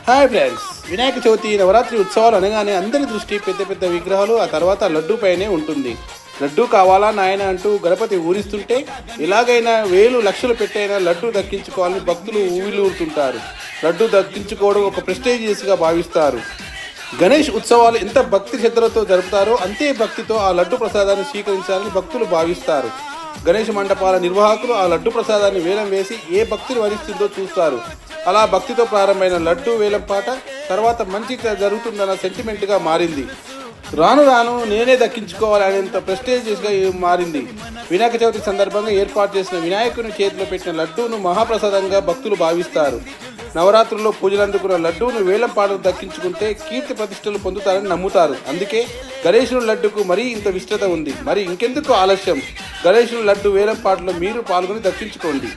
Hi friends, Vinayaka Chavithi Navratri ఉత్సవాలు అనగానే అందరి దృష్టి పెద్ద పెద్ద విగ్రహాలు, ఆ తర్వాత లడ్డూ పైనే ఉంటుంది. లడ్డూ కావాలా నాయన అంటూ గణపతి ఊరిస్తుంటే ఎలాగైనా వేలు లక్షలు పెట్టైనా లడ్డూ దక్కించుకోవాలని భక్తులు ఊవిలూరుతుంటారు. లడ్డూ దక్కించుకోవడం ఒక ప్రెస్టేజియస్గా భావిస్తారు. గణేష్ ఉత్సవాలు ఎంత భక్తి శ్రద్ధలతో జరుపుతారో అంతే భక్తితో ఆ లడ్డు ప్రసాదాన్ని స్వీకరించాలని భక్తులు భావిస్తారు. గణేష్ మండపాల నిర్వాహకులు ఆ లడ్డు ప్రసాదాన్ని వేలం వేసి ఏ భక్తిని వరిస్తుందో చూస్తారు. అలా భక్తితో ప్రారంభమైన లడ్డు వేలం పాట తర్వాత మంచి జరుగుతుందన్న సెంటిమెంట్గా మారింది. రాను రాను నేనే దక్కించుకోవాలి అనేంత ప్రెస్టేజియస్గా మారింది. వినాయక చవితి సందర్భంగా ఏర్పాటు చేసిన వినాయకుని చేతిలో పెట్టిన లడ్డూను మహాప్రసాదంగా భక్తులు భావిస్తారు. నవరాత్రుల్లో పూజలు అందుకున్న లడ్డూను వేలం పాటలు దక్కించుకుంటే కీర్తి ప్రతిష్టలు పొందుతారని నమ్ముతారు. అందుకే గణేశుని లడ్డుకు మరీ ఇంత విస్తృత ఉంది. మరి ఇంకెందుకు ఆలస్యం, గణేశుని లడ్డు వేలం పాటలో మీరు పాల్గొని దక్కించుకోండి.